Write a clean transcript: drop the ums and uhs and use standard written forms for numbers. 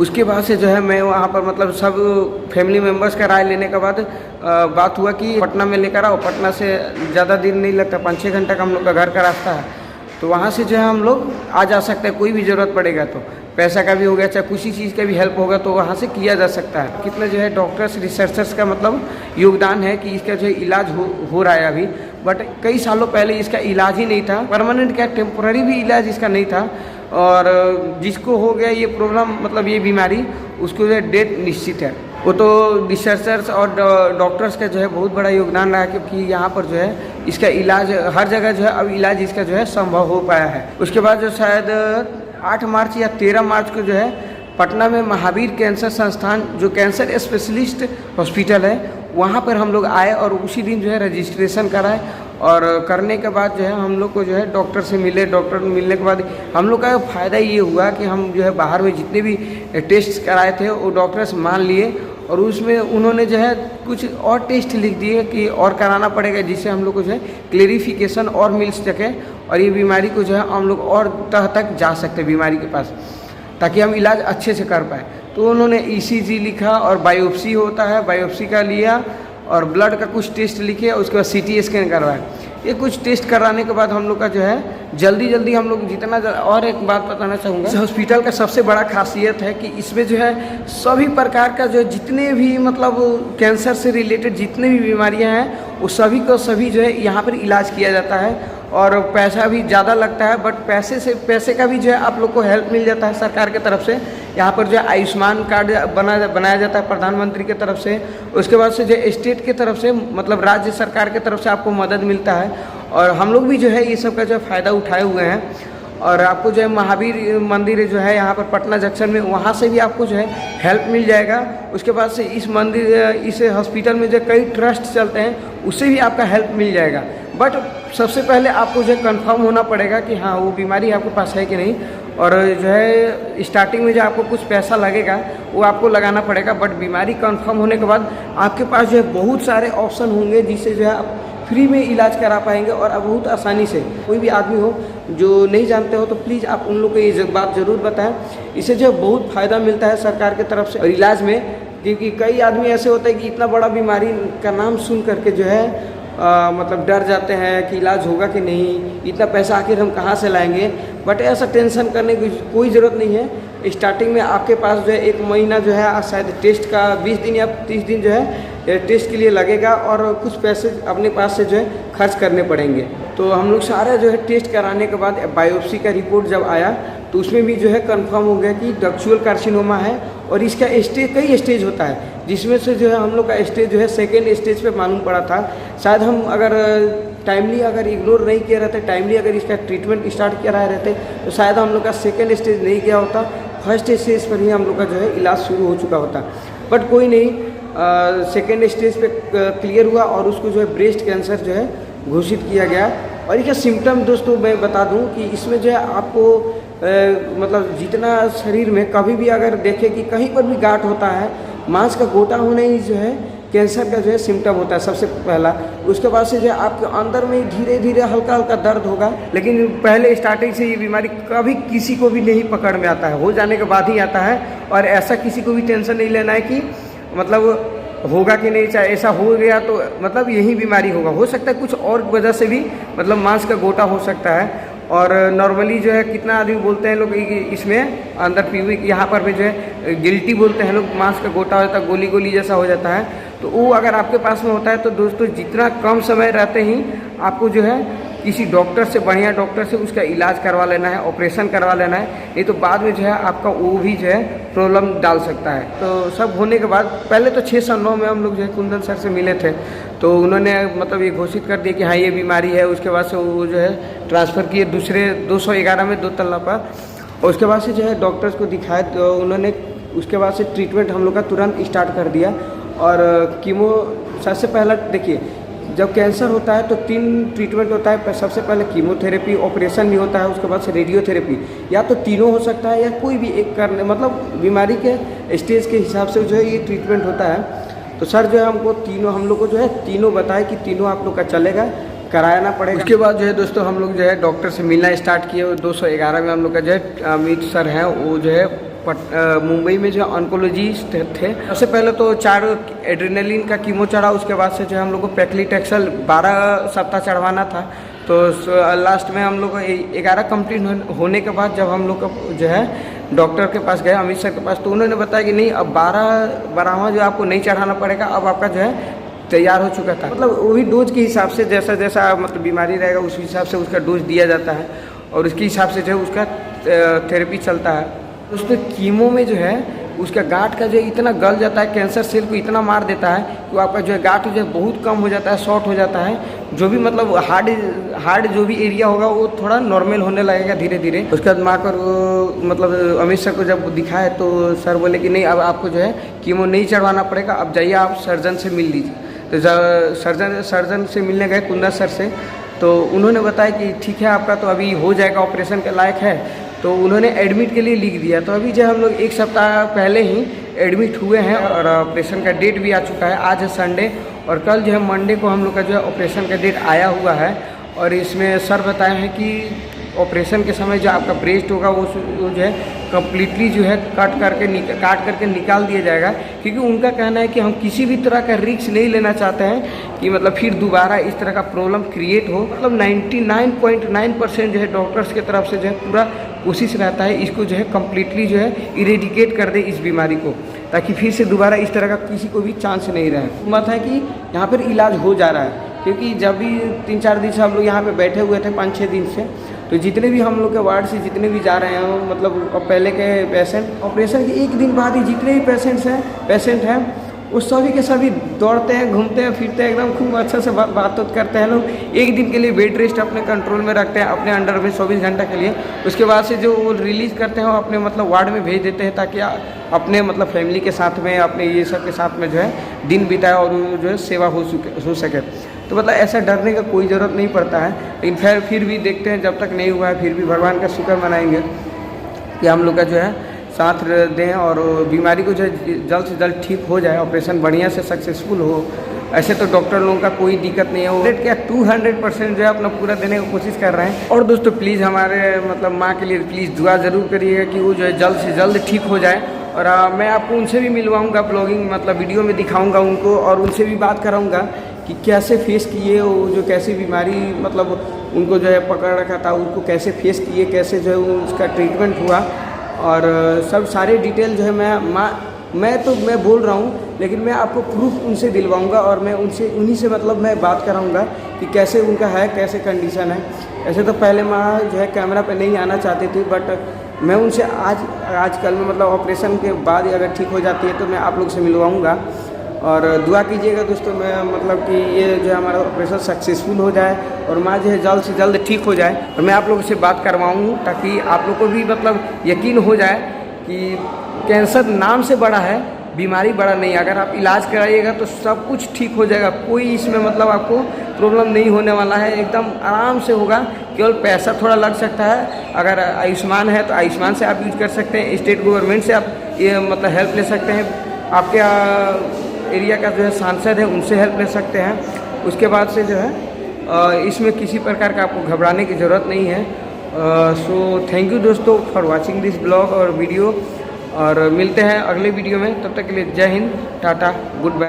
उसके बाद से जो है मैं वहाँ पर मतलब सब फैमिली मेम्बर्स का राय लेने के बाद बात हुआ कि पटना में लेकर आओ। पटना से ज़्यादा दिन नहीं लगता, 5-6 घंटा का हम लोग का घर का रास्ता है, तो वहाँ से जो है हम लोग आ जा सकते हैं। कोई भी ज़रूरत पड़ेगा तो पैसा का भी हो गया, चाहे किसी चीज़ का भी हेल्प होगा तो वहाँ से किया जा सकता है। कितना जो है डॉक्टर्स रिसर्चर्स का मतलब योगदान है कि इसका जो है इलाज हो रहा है अभी, बट कई सालों पहले इसका इलाज ही नहीं था। परमानेंट क्या टेम्पोररी भी इलाज इसका नहीं था, और जिसको हो गया ये प्रॉब्लम मतलब ये बीमारी, उसको जो है डेट निश्चित है। वो तो रिसर्चर्स और डॉक्टर्स का जो है बहुत बड़ा योगदान रहा, क्योंकि यहाँ पर जो है इसका इलाज हर जगह जो है अब इलाज इसका जो है संभव हो पाया है। उसके बाद जो शायद 8 मार्च या 13 मार्च को जो है पटना में महावीर कैंसर संस्थान जो कैंसर स्पेशलिस्ट हॉस्पिटल है, वहाँ पर हम लोग आए और उसी दिन जो है रजिस्ट्रेशन कराए। और करने के बाद जो है हम लोग को जो है डॉक्टर से मिले। डॉक्टर मिलने के बाद हम लोग का फ़ायदा ये हुआ कि हम जो है बाहर में जितने भी टेस्ट कराए थे वो डॉक्टर्स मान लिए, और उसमें उन्होंने जो है कुछ और टेस्ट लिख दिए कि और कराना पड़ेगा, जिससे हम लोग को जो है क्लेरिफिकेशन और मिल सके और ये बीमारी को जो है हम लोग और तह तक जा सकते बीमारी के पास, ताकि हम इलाज अच्छे से कर पाए। तो उन्होंने ECG लिखा और बायोप्सी होता है, बायोप्सी का लिया और ब्लड का कुछ टेस्ट लिखे, उसके बाद CT स्कैन करवाए। ये कुछ टेस्ट कराने के बाद हम लोग का जो है जल्दी हम लोग जितना और एक बात बताना चाहूँगा, इस हॉस्पिटल का सबसे बड़ा खासियत है कि इसमें जो है सभी प्रकार का जो जितने भी मतलब कैंसर से रिलेटेड जितने भी बीमारियां हैं वो सभी को सभी जो है यहाँ पर इलाज किया जाता है। और पैसा भी ज़्यादा लगता है, बट पैसे का भी जो है आप लोग को हेल्प मिल जाता है सरकार की तरफ से। यहाँ पर जो है आयुष्मान कार्ड बनाया जाता है प्रधानमंत्री की तरफ से। उसके बाद से जो स्टेट की तरफ से मतलब राज्य सरकार की तरफ से आपको मदद मिलता है, और हम लोग भी जो है ये सब का जो फ़ायदा उठाए हुए हैं। और आपको जो है महावीर मंदिर जो है यहाँ पर पटना जंक्शन में, वहाँ से भी आपको जो है हेल्प मिल जाएगा। उसके बाद से इस हॉस्पिटल में जो कई ट्रस्ट चलते हैं उससे भी आपका हेल्प मिल जाएगा। बट सबसे पहले आपको जो है कन्फर्म होना पड़ेगा कि हाँ वो बीमारी आपके पास है कि नहीं, और जो है स्टार्टिंग में जो आपको कुछ पैसा लगेगा वो आपको लगाना पड़ेगा। बट बीमारी कन्फर्म होने के बाद आपके पास जो है बहुत सारे ऑप्शन होंगे जिससे जो है आप फ्री में इलाज करा पाएंगे, और अब बहुत आसानी से। कोई भी आदमी हो जो नहीं जानते हो तो प्लीज़ आप उन लोग को ये बात ज़रूर बताएं। इससे जो बहुत फ़ायदा मिलता है सरकार की तरफ से और इलाज में, क्योंकि कई आदमी ऐसे होते हैं कि इतना बड़ा बीमारी का नाम सुन करके जो है मतलब डर जाते हैं कि इलाज होगा कि नहीं, इतना पैसा आखिर हम कहाँ से लाएंगे। बट ऐसा टेंशन करने की कोई ज़रूरत नहीं है। स्टार्टिंग में आपके पास जो है 1 महीना जो है शायद टेस्ट का 20 दिन या 30 दिन जो है टेस्ट के लिए लगेगा, और कुछ पैसे अपने पास से जो है खर्च करने पड़ेंगे। तो हम लोग सारा जो है टेस्ट कराने के बाद बायोप्सी का रिपोर्ट जब आया तो उसमें भी जो है कंफर्म हो गया कि डक्चुअल कार्सिनोमा है, और इसका कई स्टेज होता है, जिसमें से जो है हम लोग का स्टेज जो है 2nd स्टेज पे मालूम पड़ा था। शायद हम अगर टाइमली अगर इग्नोर नहीं किया रहते, टाइमली अगर इसका ट्रीटमेंट स्टार्ट किया रहते तो शायद हम लोग का 2nd स्टेज नहीं गया होता, 1st स्टेज पर ही हम लोग का जो है इलाज शुरू हो चुका होता। बट कोई नहीं, 2nd स्टेज पे क्लियर हुआ और उसको जो है ब्रेस्ट कैंसर जो है घोषित किया गया। और इसका सिम्टम दोस्तों मैं बता दूं कि इसमें जो है आपको मतलब जितना शरीर में कभी भी अगर देखें कि कहीं पर भी गांठ होता है, मांस का गोटा होने ही जो है कैंसर का जो है सिम्टम होता है सबसे पहला। उसके बाद से जो है आपके अंदर में धीरे धीरे हल्का हल्का दर्द होगा, लेकिन पहले स्टार्टिंग से ये बीमारी कभी किसी को भी नहीं पकड़ में आता है, हो जाने के बाद ही आता है। और ऐसा किसी को भी टेंशन नहीं लेना है कि मतलब होगा कि नहीं, चाहे ऐसा हो गया तो मतलब यही बीमारी होगा। हो सकता है कुछ और वजह से भी मतलब मांस का गोटा हो सकता है। और नॉर्मली जो है कितना आदमी बोलते हैं लोग इसमें अंदर पीवी यहाँ पर भी जो है गिल्टी बोलते हैं लोग, मांस का गोटा हो जाता है, गोली गोली जैसा हो जाता है। तो वो अगर आपके पास में होता है तो दोस्तों जितना कम समय रहते ही आपको जो है किसी डॉक्टर से, बढ़िया डॉक्टर से उसका इलाज करवा लेना है, ऑपरेशन करवा लेना है, नहीं तो बाद में जो है आपका वो भी जो है प्रॉब्लम डाल सकता है। तो सब होने के बाद पहले तो 609 में हम लोग जो है कुंदन सर से मिले थे, तो उन्होंने मतलब ये घोषित कर दिया कि हाँ ये बीमारी है। उसके बाद से वो जो है ट्रांसफ़र किए दूसरे 211 में 2 तल्ला पर, और उसके बाद से जो है डॉक्टर्स को दिखाया तो उन्होंने उसके बाद से ट्रीटमेंट हम लोग का तुरंत स्टार्ट कर दिया। और कीमो सबसे पहला देखिए, जब कैंसर होता है तो 3 ट्रीटमेंट होता है। सबसे पहले कीमोथेरेपी, ऑपरेशन भी होता है, उसके बाद से रेडियोथेरेपी, या तो तीनों हो सकता है या कोई भी एक करने, मतलब बीमारी के स्टेज के हिसाब से जो है ये ट्रीटमेंट होता है। तो सर जो है हमको तीनों, हम लोग को जो है तीनों बताए कि तीनों आप लोग का चलेगा, कराना पड़ेगा। उसके बाद जो है दोस्तों हम लोग जो है डॉक्टर से मिलना स्टार्ट किए। 211 में हम लोग का जो है अमित सर हैं, वो जो है मुंबई में जो ऑन्कोलॉजिस्ट थे। सबसे पहले तो 4 एड्रेनलिन का कीमो चढ़ा, उसके बाद से जो हम लोग को पैक्लिटेक्सेल 12 सप्ताह चढ़वाना था। तो लास्ट में हम लोग को 11 कंप्लीट होने के बाद जब हम लोग को जो है डॉक्टर के पास गए, अमित सर के पास, तो उन्होंने बताया कि नहीं, अब 12वां जो आपको नहीं चढ़ाना पड़ेगा, अब आपका जो है तैयार हो चुका था। मतलब वही डोज के हिसाब से जैसा जैसा मतलब बीमारी रहेगा उस हिसाब से उसका डोज दिया जाता है और उसके हिसाब से जो है उसका थेरेपी चलता है। उसमें कीमो में जो है उसका गांठ का जो इतना गल जाता है, कैंसर सेल को इतना मार देता है कि आपका जो है गांठ जो है बहुत कम हो जाता है, शॉर्ट हो जाता है। जो भी मतलब हार्ड जो भी एरिया होगा वो थोड़ा नॉर्मल होने लगेगा धीरे धीरे। उसके बाद माँ कर मतलब अमित सर को जब दिखाए तो सर बोले कि नहीं, अब आपको जो है कीमो नहीं चढ़वाना पड़ेगा, अब जाइए आप सर्जन से मिल लीजिए। तो सर्जन से मिलने गए कुंदन सर से, तो उन्होंने बताया कि ठीक है आपका तो अभी हो जाएगा, ऑपरेशन के लायक है। तो उन्होंने एडमिट के लिए लिख दिया। तो अभी जो हम लोग 1 सप्ताह पहले ही एडमिट हुए हैं और ऑपरेशन का डेट भी आ चुका है। आज है संडे और कल जो है मंडे को हम लोग का जो है ऑपरेशन का डेट आया हुआ है। और इसमें सर बताए हैं कि ऑपरेशन के समय जो आपका ब्रेस्ट होगा वो जो है कम्प्लीटली जो है काट करके निकाल दिया जाएगा, क्योंकि उनका कहना है कि हम किसी भी तरह का रिस्क नहीं लेना चाहते हैं कि मतलब फिर दोबारा इस तरह का प्रॉब्लम क्रिएट हो। मतलब 99.9% जो है डॉक्टर्स की तरफ से जो है पूरा कोशिश रहता है इसको जो है कम्प्लीटली जो है इरेडिकेट कर दे इस बीमारी को, ताकि फिर से दोबारा इस तरह का किसी को भी चांस नहीं रहे। मत है कि यहाँ पर इलाज हो जा रहा है, क्योंकि जब भी 3-4 दिन से हम लोग यहाँ पे बैठे हुए थे, 5-6 दिन से, तो जितने भी हम लोग के वार्ड से जितने भी जा रहे हैं मतलब पहले के पेशेंट, ऑपरेशन के 1 दिन बाद ही जितने भी पेशेंट हैं वो सभी के सभी दौड़ते हैं, घूमते हैं, फिरते हैं, एकदम खूब अच्छा से बात करते हैं। लोग 1 दिन के लिए बेड रेस्ट अपने कंट्रोल में रखते हैं, अपने अंडर में 24 घंटा के लिए। उसके बाद से जो वो रिलीज़ करते हैं वो अपने मतलब वार्ड में भेज देते हैं, ताकि अपने मतलब फैमिली के साथ में, अपने ये सब के साथ में जो है दिन बिताए और जो है सेवा हो सके। तो मतलब ऐसा डरने का कोई ज़रूरत नहीं पड़ता है। लेकिन फिर भी देखते हैं, जब तक नहीं हुआ है फिर भी भगवान का शुक्र मनाएंगे कि हम लोग का जो है साथ दें और बीमारी को जो है जल्द से जल्द ठीक हो जाए, ऑपरेशन बढ़िया से सक्सेसफुल हो। ऐसे तो डॉक्टर लोगों का कोई दिक्कत नहीं है, वो क्या 200% जो है अपना पूरा देने की कोशिश कर रहे हैं। और दोस्तों प्लीज़ हमारे मतलब माँ के लिए प्लीज़ दुआ ज़रूर करिएगा कि वो जो है जल्द से जल्द ठीक हो जाए। और मैं आपको उनसे भी मिलवाऊँगा, ब्लॉगिंग मतलब वीडियो में दिखाऊँगा उनको, और उनसे भी बात कराऊँगा कि कैसे फेस किए वो जो कैसे बीमारी मतलब उनको जो है पकड़ रखा था, उनको कैसे फेस किए, कैसे जो है उसका ट्रीटमेंट हुआ, और सब सारे डिटेल जो है मैं बोल रहा हूँ, लेकिन मैं आपको प्रूफ उनसे दिलवाऊंगा और मैं उन्हीं से मतलब मैं बात कराऊंगा कि कैसे उनका है, कैसे कंडीशन है। ऐसे तो पहले माँ जो है कैमरा पे नहीं आना चाहती थी, बट मैं उनसे आजकल में मतलब ऑपरेशन के बाद अगर ठीक हो जाती है तो मैं आप लोग से मिलवाऊँगा। और दुआ कीजिएगा दोस्तों, मैं मतलब कि ये जो हमारा ऑपरेशन सक्सेसफुल हो जाए और माँ जो है जल्द से जल्द ठीक हो जाए, और मैं आप लोगों से बात करवाऊँ ताकि आप लोग को भी मतलब यकीन हो जाए कि कैंसर नाम से बड़ा है, बीमारी बड़ा नहीं। अगर आप इलाज कराइएगा तो सब कुछ ठीक हो जाएगा, कोई इसमें मतलब आपको प्रॉब्लम नहीं होने वाला है, एकदम आराम से होगा। केवल पैसा थोड़ा लग सकता है, अगर आयुष्मान है तो आयुष्मान से आप यूज कर सकते हैं, स्टेट गवर्नमेंट से आप ये मतलब हेल्प ले सकते हैं, आपके एरिया का जो है सांसद है उनसे हेल्प ले सकते हैं। उसके बाद से जो है इसमें किसी प्रकार का आपको घबराने की ज़रूरत नहीं है। सो थैंक यू दोस्तों फॉर वाचिंग दिस ब्लॉग और वीडियो, और मिलते हैं अगले वीडियो में। तब तक के लिए जय हिंद, टाटा, गुड बाय।